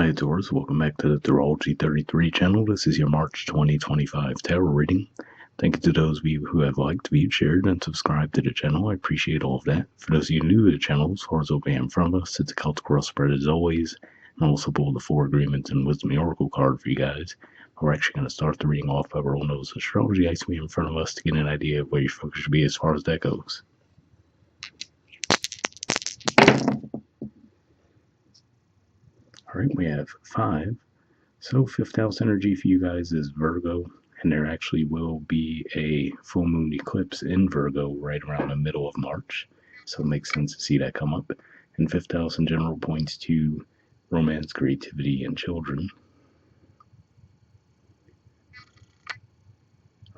Hi Taurus, welcome back to the Astrology 33 channel. This is your March 2025 tarot reading. Thank you to those of you who have liked, viewed, shared, and subscribed to the channel. I appreciate all of that. For those of you new to the channel, as far as opening in front of us, it's a Celtic cross spread as always. And also pulled the 4 Agreements and Wisdom Oracle card for you guys. We're actually going to start the reading off by rolling those astrology ice in front of us to get an idea of where your focus should be as far as that goes. Alright, we have 5. So 5th house energy for you guys is Virgo, and there actually will be a full moon eclipse in Virgo right around the middle of March. So it makes sense to see that come up. And 5th house in general points to romance, creativity, and children.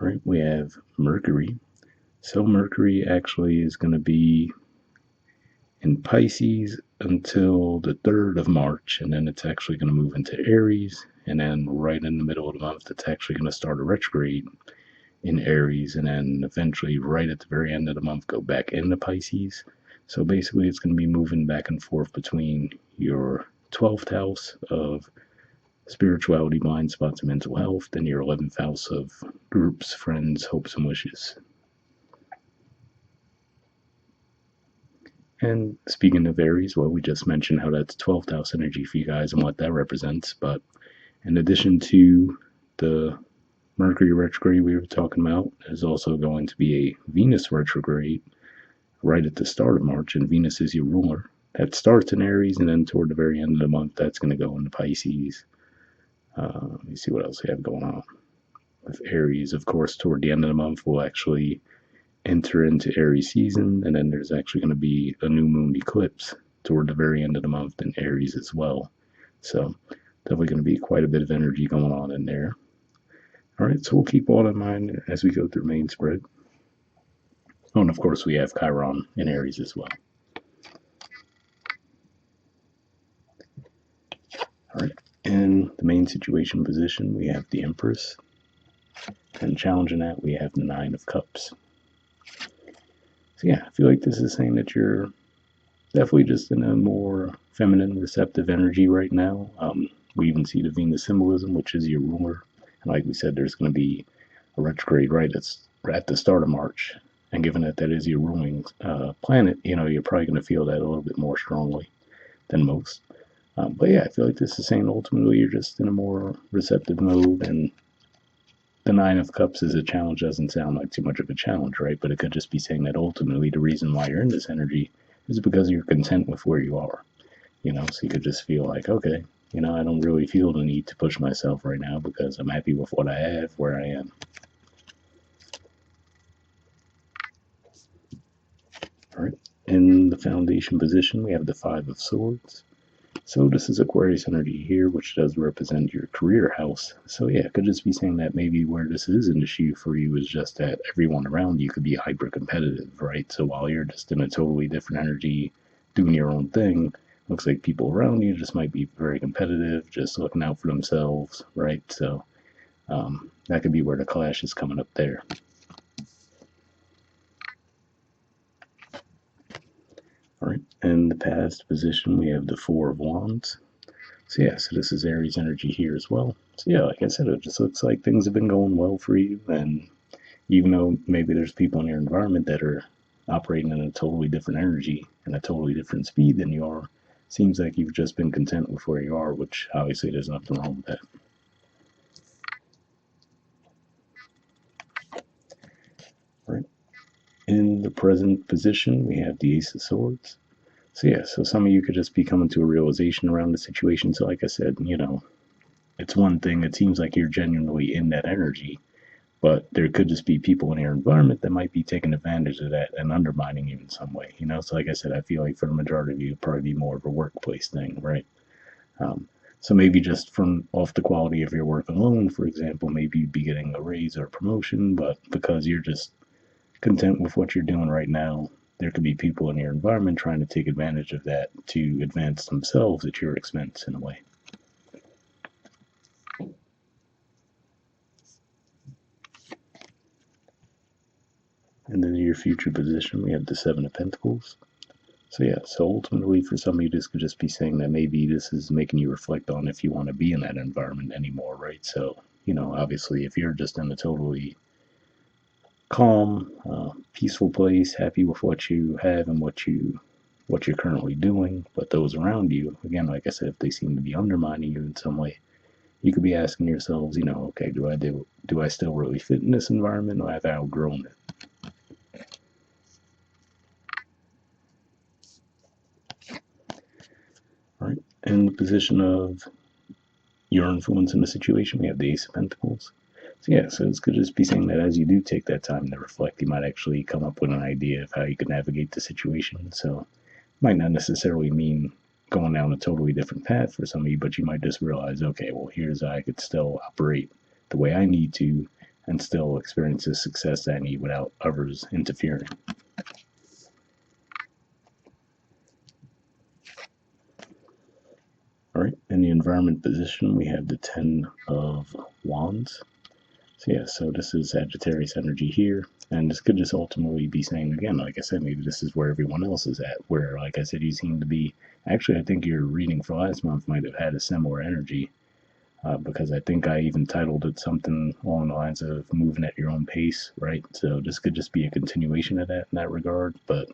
Alright, we have Mercury. So Mercury actually is going to be in Pisces until the 3rd of March, and then it's actually going to move into Aries, and then right in the middle of the month it's actually going to start a retrograde in Aries, and then eventually right at the very end of the month go back into Pisces. So basically it's going to be moving back and forth between your 12th house of spirituality, blind spots, and mental health, then your 11th house of groups, friends, hopes, and wishes. And speaking of Aries, well, we just mentioned how that's 12th house energy for you guys and what that represents. But in addition to the Mercury retrograde we were talking about, there's also going to be a Venus retrograde right at the start of March. And Venus is your ruler. That starts in Aries, and then toward the very end of the month, that's going to go into Pisces. Let me see what else we have going on. With Aries, of course, toward the end of the month, we'll actually enter into Aries season, and then there's actually going to be a new moon eclipse toward the very end of the month in Aries as well. So definitely going to be quite a bit of energy going on in there. All right, so we'll keep all that in mind as we go through main spread. Oh, and of course we have Chiron in Aries as well. All right, in the main situation position, we have the Empress, and challenging that, we have the 9 of Cups. So yeah, I feel like this is saying that you're definitely just in a more feminine, receptive energy right now. We even see the Venus symbolism, which is your ruler. And like we said, there's going to be a retrograde right at the start of March. And given that that is your ruling planet, you're probably going to feel that a little bit more strongly than most. But yeah, I feel like this is saying ultimately you're just in a more receptive mode, and the 9 of Cups as a challenge doesn't sound like too much of a challenge, right? But it could just be saying that ultimately the reason why you're in this energy is because you're content with where you are. So you could just feel like, okay, I don't really feel the need to push myself right now because I'm happy with what I have, where I am. All right, in the foundation position, we have the 5 of Swords. So this is Aquarius energy here, which does represent your career house. So yeah, it could just be saying that maybe where this is an issue for you is just that everyone around you could be hyper competitive, right? So while you're just in a totally different energy, doing your own thing, looks like people around you just might be very competitive, just looking out for themselves, right? So that could be where the clash is coming up there. All right, in the past position, we have the 4 of Wands. So yeah, so this is Aries energy here as well. So yeah, like I said, it just looks like things have been going well for you, and even though maybe there's people in your environment that are operating in a totally different energy and a totally different speed than you are, seems like you've just been content with where you are, which obviously there's nothing wrong with that. All right. In the present position, we have the Ace of Swords. So yeah, so some of you could just be coming to a realization around the situation. So like I said, it's one thing, it seems like you're genuinely in that energy, but there could just be people in your environment that might be taking advantage of that and undermining you in some way. So like I said, I feel like for the majority of you, it'd probably be more of a workplace thing, right? So maybe just from off the quality of your work alone, for example, maybe you'd be getting a raise or a promotion, but because you're just content with what you're doing right now, there could be people in your environment trying to take advantage of that to advance themselves at your expense in a way. And then in your future position, we have the 7 of Pentacles. So yeah, so ultimately for some of you, this could just be saying that maybe this is making you reflect on if you want to be in that environment anymore, right? So, obviously if you're just in a totally calm, peaceful place, happy with what you have and what you're currently doing, but those around you, again, like I said, if they seem to be undermining you in some way, you could be asking yourselves, okay, do I still really fit in this environment, or have I outgrown it? All right. In the position of your influence in the situation, we have the Ace of Pentacles. So yeah, so this could just be saying that as you do take that time to reflect, you might actually come up with an idea of how you can navigate the situation. So it might not necessarily mean going down a totally different path for some of you, but you might just realize, okay, well, here's how I could still operate the way I need to and still experience the success that I need without others interfering. All right, in the environment position, we have the Ten of Wands. So yeah, so this is Sagittarius energy here, and this could just ultimately be saying again, like I said, maybe this is where everyone else is at. Where, like I said, you seem to be. Actually, I think your reading for last month might have had a similar energy, because I think I even titled it something along the lines of moving at your own pace, right? So this could just be a continuation of that in that regard. But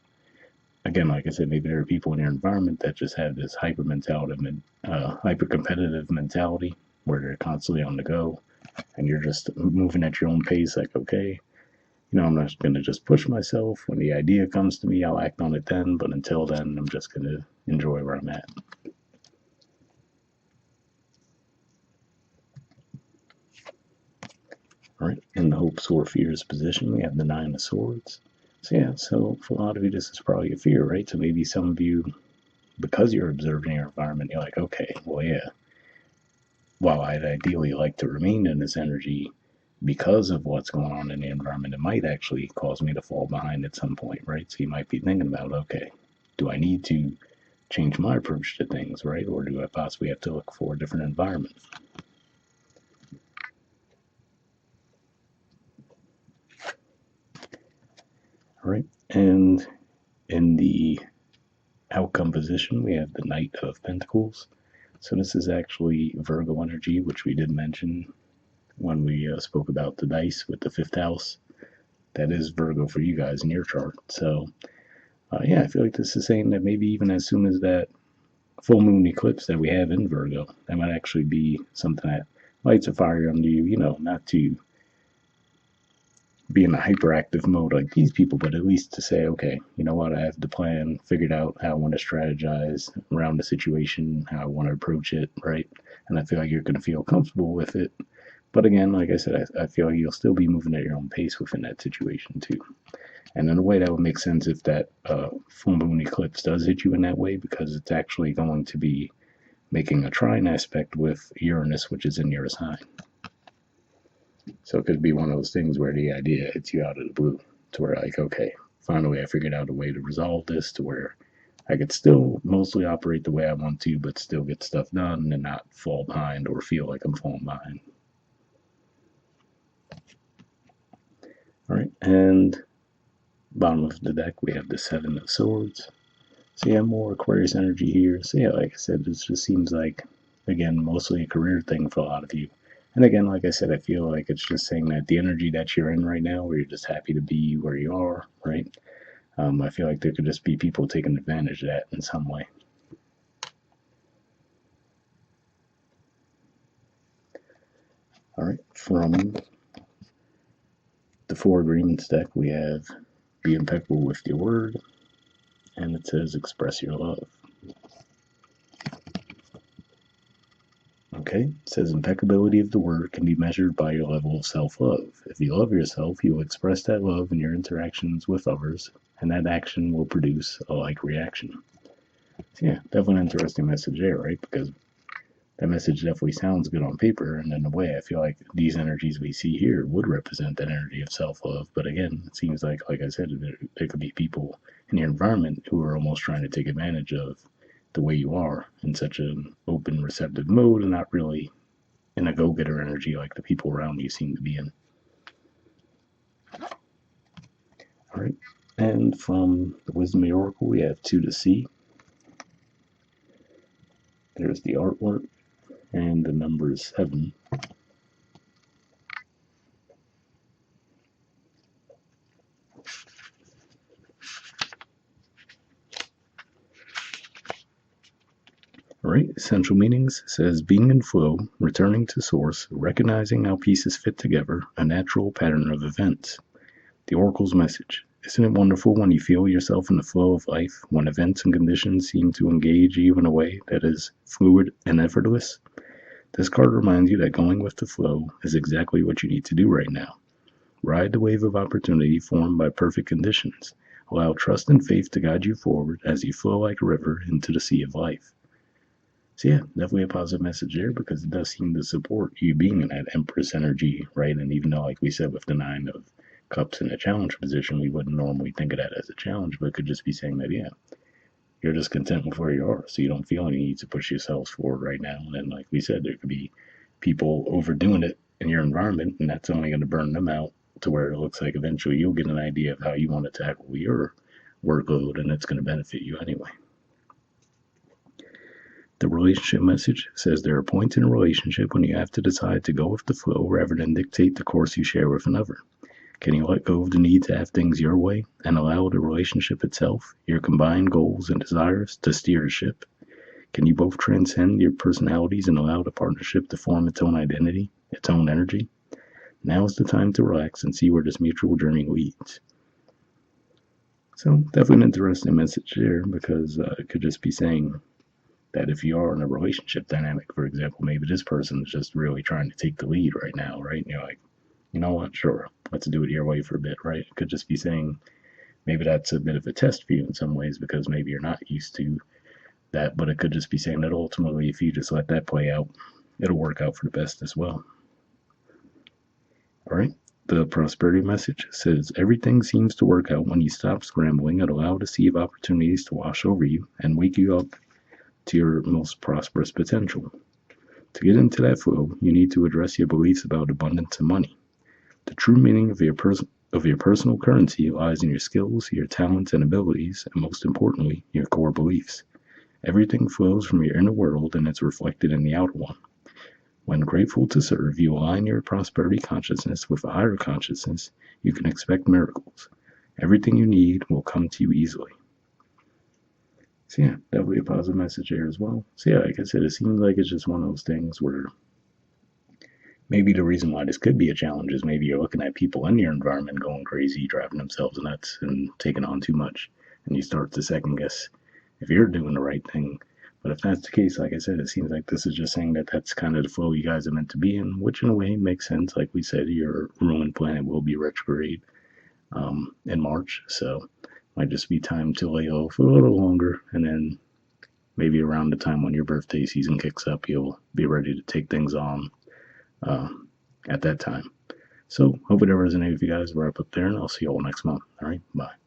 again, like I said, maybe there are people in your environment that just have this hyper mentality, hyper competitive mentality, where they're constantly on the go and you're just moving at your own pace, like, okay, I'm not going to just push myself. When the idea comes to me, I'll act on it then, but until then, I'm just going to enjoy where I'm at. All right, in the hopes or fears position, we have the Nine of Swords. So yeah, so for a lot of you, this is probably a fear, right? So maybe some of you, because you're observing your environment, you're like, okay, well, yeah, while I'd ideally like to remain in this energy, because of what's going on in the environment, it might actually cause me to fall behind at some point, right? So you might be thinking about, okay, do I need to change my approach to things, right? Or do I possibly have to look for a different environment? All right. And in the outcome position, we have the Knight of Pentacles. So this is actually Virgo energy, which we did mention when we spoke about the dice with the fifth house. That is Virgo for you guys in your chart. So yeah, I feel like this is saying that maybe even as soon as that full moon eclipse that we have in Virgo, that might actually be something that lights a fire under you, not to be in a hyperactive mode like these people, but at least to say, okay, you know what, I have the plan figured out how I want to strategize around the situation, how I want to approach it, right? And I feel like you're going to feel comfortable with it. But again, like I said, I feel like you'll still be moving at your own pace within that situation too. And in a way, that would make sense if that full moon eclipse does hit you in that way, because it's actually going to be making a trine aspect with Uranus, which is in your sign. So it could be one of those things where the idea hits you out of the blue, to where, like, okay, finally I figured out a way to resolve this to where I could still mostly operate the way I want to, but still get stuff done and not fall behind or feel like I'm falling behind. All right, and bottom of the deck, we have the Seven of Swords. So yeah, more Aquarius energy here. So yeah, like I said, this just seems like, again, mostly a career thing for a lot of you. And again, like I said, I feel like it's just saying that the energy that you're in right now, where you're just happy to be where you are, right? I feel like there could just be people taking advantage of that in some way. All right, from the Four Agreements deck, we have be impeccable with your word, and it says express your love. Okay, it says impeccability of the word can be measured by your level of self love. If you love yourself, you will express that love in your interactions with others, and that action will produce a like reaction. So, yeah, definitely an interesting message there, right? Because that message definitely sounds good on paper, and in a way, I feel like these energies we see here would represent that energy of self love. But again, it seems like I said, there could be people in your environment who are almost trying to take advantage of the way you are in such an open, receptive mode and not really in a go-getter energy like the people around you seem to be in. All right. And from the Wisdom of the Oracle, we have 2 to see. There's the artwork, and the number is 7. All right, essential meanings says being in flow, returning to source, recognizing how pieces fit together, a natural pattern of events. The Oracle's message. Isn't it wonderful when you feel yourself in the flow of life, when events and conditions seem to engage you in a way that is fluid and effortless? This card reminds you that going with the flow is exactly what you need to do right now. Ride the wave of opportunity formed by perfect conditions. Allow trust and faith to guide you forward as you flow like a river into the sea of life. So yeah, definitely a positive message there because it does seem to support you being in that Empress energy, right? And even though, like we said, with the 9 of Cups in a challenge position, we wouldn't normally think of that as a challenge, but it could just be saying that, yeah, you're just content with where you are, so you don't feel any need to push yourselves forward right now. And then, like we said, there could be people overdoing it in your environment, and that's only going to burn them out to where it looks like eventually you'll get an idea of how you want to tackle your workload, and it's going to benefit you anyway. The relationship message says there are points in a relationship when you have to decide to go with the flow rather than dictate the course you share with another. Can you let go of the need to have things your way and allow the relationship itself, your combined goals and desires, to steer the ship? Can you both transcend your personalities and allow the partnership to form its own identity, its own energy? Now is the time to relax and see where this mutual journey leads. So, definitely an interesting message there because it could just be saying that if you are in a relationship dynamic, for example, maybe this person is just really trying to take the lead right now, right? And you're like, you know what, sure, let's do it your way for a bit, right? It could just be saying maybe that's a bit of a test for you in some ways because maybe you're not used to that, but it could just be saying that ultimately, if you just let that play out, it'll work out for the best as well. All right. The prosperity message says everything seems to work out when you stop scrambling and allow the sea of opportunities to wash over you and wake you up to your most prosperous potential. To get into that flow, you need to address your beliefs about abundance and money. The true meaning of your personal currency lies in your skills, your talents and abilities, and most importantly, your core beliefs. Everything flows from your inner world and it's reflected in the outer one. When grateful to serve, you align your prosperity consciousness with a higher consciousness, you can expect miracles. Everything you need will come to you easily. So yeah, definitely a positive message there as well. So yeah, like I said, it seems like it's just one of those things where maybe the reason why this could be a challenge is maybe you're looking at people in your environment going crazy, driving themselves nuts, and taking on too much, and you start to second guess if you're doing the right thing. But if that's the case, like I said, it seems like this is just saying that that's kind of the flow you guys are meant to be in, which in a way makes sense. Like we said, your ruined planet will be retrograde in March, so might just be time to lay low for a little longer, and then maybe around the time when your birthday season kicks up, you'll be ready to take things on uh, at that time. So, hope it resonated with you guys. Wrap up there, and I'll see you all next month. All right, bye.